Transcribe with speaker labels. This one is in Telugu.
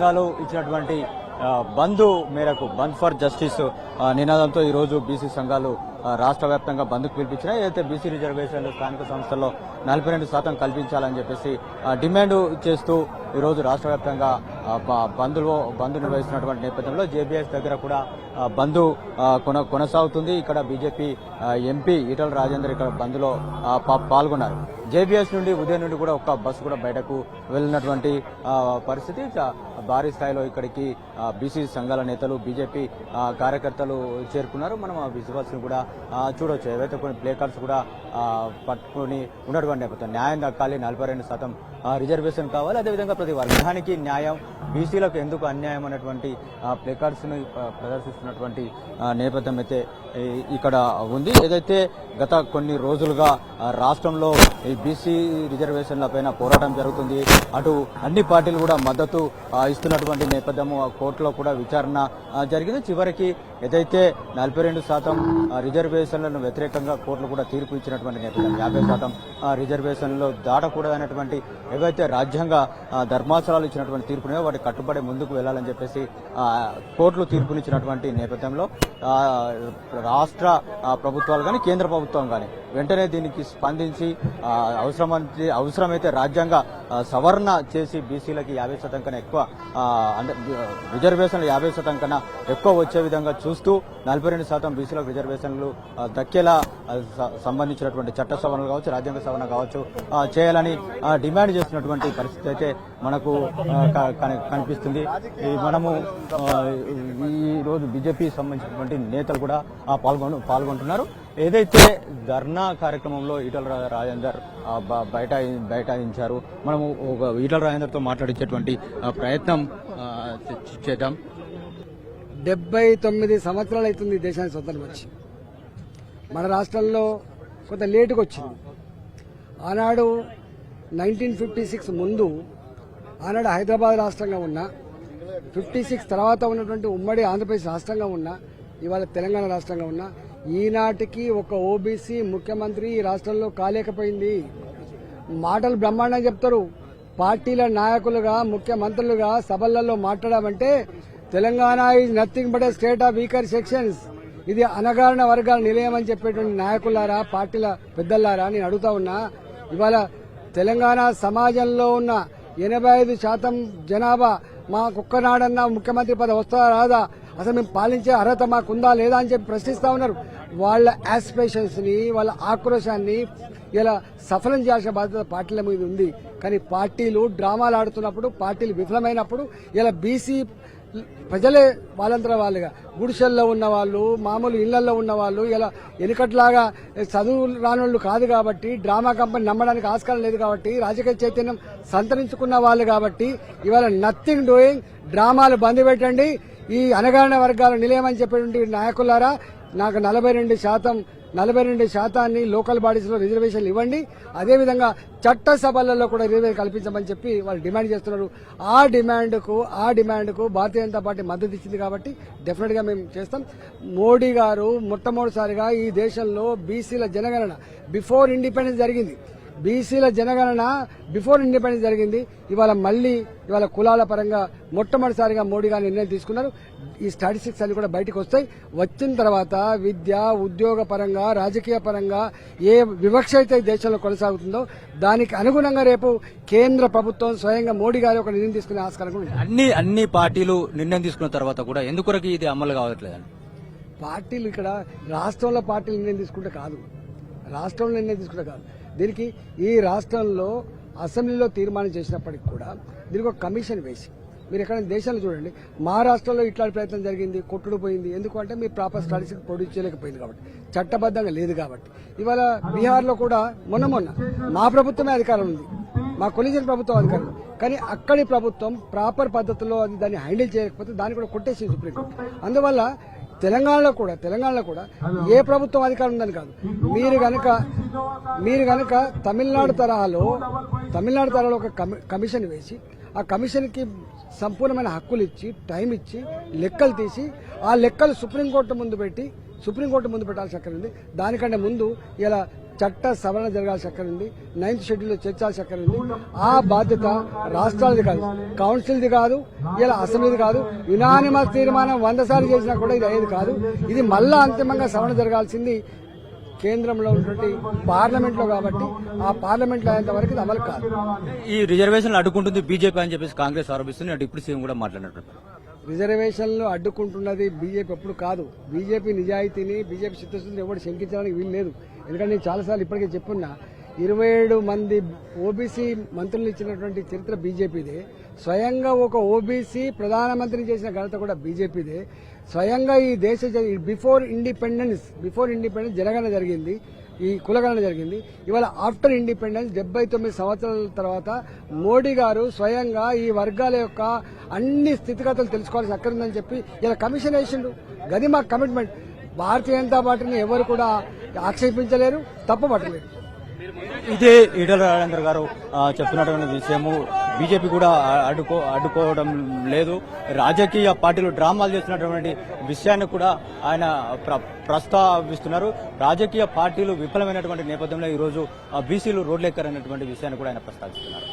Speaker 1: ఇచ్చినటువంటి బంద్ మేరకు బంద్ ఫర్ జస్టిస్ నినాదంతో ఈ రోజు బీసీ సంఘాలు రాష్ట్ర వ్యాప్తంగా బంద్కు పిలిపించినాయి. ఏదైతే బీసీ రిజర్వేషన్లు స్థానిక సంస్థల్లో 42% కల్పించాలని చెప్పేసి డిమాండ్ చేస్తూ ఈ రోజు రాష్ట్ర వ్యాప్తంగా బంద్ నిర్వహిస్తున్నటువంటి నేపథ్యంలో జేబీఎస్ దగ్గర కూడా బంద్ కొనసాగుతుంది. ఇక్కడ బీజేపీ ఎంపీ ఈటల రాజేందర్ ఇక్కడ బంద్లో పాల్గొన్నారు. జేబీఎస్ నుండి ఉదయం నుండి కూడా ఒక్క బస్సు కూడా బయటకు వెళ్ళినటువంటి పరిస్థితి. భారీ స్థాయిలో ఇక్కడికి బీసీ సంఘాల నేతలు బీజేపీ కార్యకర్తలు చేరుకున్నారు. మనం ఆ విజువల్స్ ని కూడా చూడవచ్చు. ఏవైతే కొన్ని ప్లే కార్డ్స్ కూడా పట్టుకుని ఉన్నటువంటి నేపథ్యం న్యాయం దక్కాలి, 42% రిజర్వేషన్ కావాలి, అదేవిధంగా ప్రతి వర్గానికి న్యాయం, బీసీలకు ఎందుకు అన్యాయం అనేటువంటి ప్లే కార్డ్స్ ను ప్రదర్శిస్తున్నటువంటి నేపథ్యం అయితే ఇక్కడ ఉంది. ఏదైతే గత కొన్ని రోజులుగా రాష్ట్రంలో ఈ బీసీ రిజర్వేషన్లపైన పోరాటం జరుగుతుంది. అటు అన్ని పార్టీలు కూడా మద్దతు ఇస్తున్నటువంటి నేపథ్యం కోర్టులో కూడా విచారణ జరిగింది. చివరికి ఏదైతే 42% రిజర్వేషన్లను వ్యతిరేకంగా కోర్టులు కూడా తీర్పు ఇచ్చినటువంటి నేపథ్యం 50% రిజర్వేషన్లు దాటకూడదనేటువంటి ఏవైతే రాజ్యాంగ ధర్మాసనాలు ఇచ్చినటువంటి తీర్పునే వాటి కట్టుబడి ముందుకు వెళ్లాలని చెప్పేసి కోర్టులు తీర్పునిచ్చినటువంటి నేపథ్యంలో రాష్ట్ర ప్రభుత్వాలు కానీ కేంద్ర ప్రభుత్వం కానీ వెంటనే దీనికి స్పందించి అవసరమైతే రాజ్యాంగ సవరణ చేసి బీసీలకి 50% కన్నా ఎక్కువ రిజర్వేషన్లు 50% కన్నా ఎక్కువ వచ్చే విధంగా చూస్తూ 42% బీసీలకు రిజర్వేషన్లు దక్కేలా సంబంధించినటువంటి చట్ట సవరణలు కావచ్చు, రాజ్యాంగ సవరణ కావచ్చు చేయాలని డిమాండ్ చేస్తున్నటువంటి పరిస్థితి అయితే మనకు కనిపిస్తుంది. మనము ఈ రోజు బీజేపీ సంబంధించినటువంటి నేతలు కూడా పాల్గొంటున్నారు. ఏదైతే ధర్నా కార్యక్రమంలో ఈటల రాజేందర్ బైఠాయించారు, మనము ఈటల రాజేందర్తో మాట్లాడించేటువంటి ప్రయత్నం చేద్దాం.
Speaker 2: 79 సంవత్సరాలు అవుతుంది దేశానికి స్వతంత్రం వచ్చి. మన రాష్ట్రంలో కొంత లేటుగా వచ్చింది. ఆనాడు 1956 ముందు ఆనాడు హైదరాబాద్ రాష్ట్రంగా ఉన్న, 56 తర్వాత ఉన్నటువంటి ఉమ్మడి ఆంధ్రప్రదేశ్ రాష్ట్రంగా ఉన్న, ఇవాళ తెలంగాణ రాష్ట్రంగా ఉన్న, ఈనాటికి ఒక ఓబీసీ ముఖ్యమంత్రి ఈ రాష్ట్రంలో కాలేకపోయింది. మాటలు బ్రహ్మాండంగా చెప్తారు. పార్టీల నాయకులుగా ముఖ్యమంత్రులుగా సభలలో మాట్లాడామంటే Telangana is nothing but a state of weaker sections, ఇది అనగారిన వర్గాల నిలయం అని చెప్పేటువంటి నాయకులారా, పార్టీల పెద్దలారా నేను అడుగుతా ఉన్నా. ఇవాళ తెలంగాణ సమాజంలో ఉన్న 85% జనాభా మాకొక్కనాడన్నా ముఖ్యమంత్రి పదవి వస్తుందా రాదా, అసలు మేము పాలించే అర్హత మాకుందా లేదా అని చెప్పి ప్రశ్నిస్తా ఉన్నారు. వాళ్ళ ఆస్పిరేషన్స్ ని, వాళ్ళ ఆక్రోశాన్ని ఇలా సఫలం చేయాల్సిన బాధ్యత పార్టీల మీద ఉంది. కానీ పార్టీలు డ్రామాలు ఆడుతున్నప్పుడు, పార్టీలు విఫలమైనప్పుడు ఇలా బీసీ ప్రజలే వాళ్ళంతా వాళ్ళుగా గుడిసెల్లో ఉన్న వాళ్ళు, మామూలు ఇళ్లలో ఉన్న వాళ్ళు ఇలా వెనుకట్లాగా చదువు రానోళ్ళు కాదు కాబట్టి, డ్రామా కంపెనీ నమ్మడానికి ఆస్కారం లేదు కాబట్టి, రాజకీయ చైతన్యం సంతరించుకున్న వాళ్ళు కాబట్టి ఇవాళ నథింగ్ డూయింగ్, డ్రామాలు బంద్ పెట్టండి, ఈ అనగారిన వర్గాల నిలయమని చెప్పేటువంటి నాయకులారా నాకు 42% లోకల్ బాడీస్ లో రిజర్వేషన్లు ఇవ్వండి, అదేవిధంగా చట్టసభలలో కూడా రిజర్వేషన్ కల్పించమని చెప్పి వాళ్ళు డిమాండ్ చేస్తున్నారు. ఆ డిమాండ్ కు భారతీయ జనతా పార్టీ మద్దతు ఇచ్చింది కాబట్టి డెఫినెట్ గా మేము చేస్తాం. మోడీ గారు మొట్టమొదటిసారిగా ఈ దేశంలో బీసీల జనగణన బిఫోర్ ఇండిపెండెన్స్ జరిగింది. బీసీల జనగణన బిఫోర్ ఇండిపెండెన్స్ జరిగింది. ఇవాళ కులాల పరంగా మొట్టమొదటిసారిగా మోడీ గారు నిర్ణయం తీసుకున్నారు. ఈ స్టాటిస్టిక్స్ అన్ని కూడా బయటకు వస్తాయి. వచ్చిన తర్వాత విద్య, ఉద్యోగ పరంగా, రాజకీయ పరంగా ఏ వివక్ష అయితే దేశంలో కొనసాగుతుందో దానికి అనుగుణంగా రేపు కేంద్ర ప్రభుత్వం స్వయంగా మోడీ గారు ఒక నిర్ణయం తీసుకునే ఆస్కారం ఉంది.
Speaker 1: అన్ని పార్టీలు నిర్ణయం తీసుకున్న తర్వాత కూడా ఎందుకొరకు ఇది అమలు కావట్లేదని
Speaker 2: పార్టీలు ఇక్కడ రాష్ట్రంలో పార్టీలు నిర్ణయం తీసుకుంటే కాదు, దీనికి ఈ రాష్ట్రంలో అసెంబ్లీలో తీర్మానం చేసినప్పటికీ కూడా దీనికి ఒక కమిషన్ వేసి, మీరు ఎక్కడైనా దేశాలు చూడండి, మహారాష్ట్రలో ఇట్లాంటి ప్రయత్నం జరిగింది, కొట్టుడు పోయింది. ఎందుకంటే మీ ప్రాపర్ స్టాటిస్టిక్స్ ప్రొడ్యూస్ చేయలేకపోయింది కాబట్టి, చట్టబద్ధంగా లేదు కాబట్టి. ఇవాళ బీహార్లో కూడా మొన్న మా ప్రభుత్వమే అధికారం ఉంది, మా కొలిజన్ ప్రభుత్వం అధికారం ఉంది, కానీ అక్కడి ప్రభుత్వం ప్రాపర్ పద్ధతిలో దాన్ని హ్యాండిల్ చేయకపోతే దాన్ని కూడా కొట్టేసింది సుప్రీంకోర్టు. అందువల్ల తెలంగాణలో కూడా ఏ ప్రభుత్వం అధికారం ఉందని కాదు, మీరు గనక తమిళనాడు తరహాలో ఒక కమిషన్ వేసి, ఆ కమిషన్ కి సంపూర్ణమైన హక్కులు ఇచ్చి, టైం ఇచ్చి, లెక్కలు తీసి, ఆ లెక్కలు సుప్రీంకోర్టు ముందు పెట్టాల్సి అక్కడ ఉంది. దానికంటే ముందు ఇలా చట్ట సవరణ జరగాల్సి అక్కడ ఉంది, 9th షెడ్యూల్లో చేర్చాల్సి అక్కడ ఉంది. ఆ బాధ్యత రాష్ట్రాలది కాదు, కౌన్సిల్ది కాదు, ఇలా అసెంబ్లీది కాదు. యునానిమస్ తీర్మానం 100 సార్లు చేసినా కూడా ఇది అయ్యేది కాదు. ఇది మళ్ళా అంతిమంగా సవరణ జరగాల్సింది కేంద్రంలో ఉన్నటువంటి పార్లమెంట్లో కాబట్టి ఆ పార్లమెంట్లో అయ్యేంత వరకు ఇది అమలు కాదు.
Speaker 1: ఈ రిజర్వేషన్లు అడ్డుకుంటుంది బీజేపీ అని చెప్పేసి కాంగ్రెస్ ఆరోపిస్తుంది. అటు ఇప్పుడు సీఎం కూడా మాట్లాడినట్టు.
Speaker 2: రిజర్వేషన్లు అడ్డుకుంటున్నది బీజేపీ ఎప్పుడు కాదు. బీజేపీ నిజాయితీని, బీజేపీ చిత్తశుద్ధిని ఎవరు శంకించడానికి వీలు లేదు. ఎందుకంటే నేను చాలాసార్లు ఇప్పటికే చెప్పున్నా, 27 మంది ఓబీసీ మంత్రులు ఇచ్చినటువంటి చరిత్ర బీజేపీదే. స్వయంగా ఒక ఓబీసీ ప్రధానమంత్రిని చేసిన ఘనత కూడా బీజేపీదే. స్వయంగా ఈ దేశ బిఫోర్ ఇండిపెండెన్స్ జనగణన జరిగింది, ఈ కులగణన జరిగింది. ఇవాళ ఆఫ్టర్ ఇండిపెండెన్స్ 79 సంవత్సరాల తర్వాత మోడీ గారు స్వయంగా ఈ వర్గాల యొక్క అన్ని స్థితిగతులు తెలుసుకోవాల్సి అక్కడుందని చెప్పి ఇలా కమిషన్ వేసిండు. గది మా కమిట్మెంట్. భారతీయ జనతా పార్టీని ఎవరు కూడా ఆక్షేపించలేరు, తప్పుపట్టలేరు.
Speaker 1: ఇదే ఈటల రాజేందర్ గారు చెప్తున్నటువంటి విషయము. బీజేపీ కూడా అడ్డుకోవడం లేదు. రాజకీయ పార్టీలు డ్రామాలు చేస్తున్నటువంటి విషయాన్ని కూడా ఆయన ప్రస్తావిస్తున్నారు. రాజకీయ పార్టీలు విఫలమైనటువంటి నేపథ్యంలో ఈరోజు బీసీలు రోడ్లెక్కారనేటువంటి విషయాన్ని కూడా ఆయన ప్రస్తావిస్తున్నారు.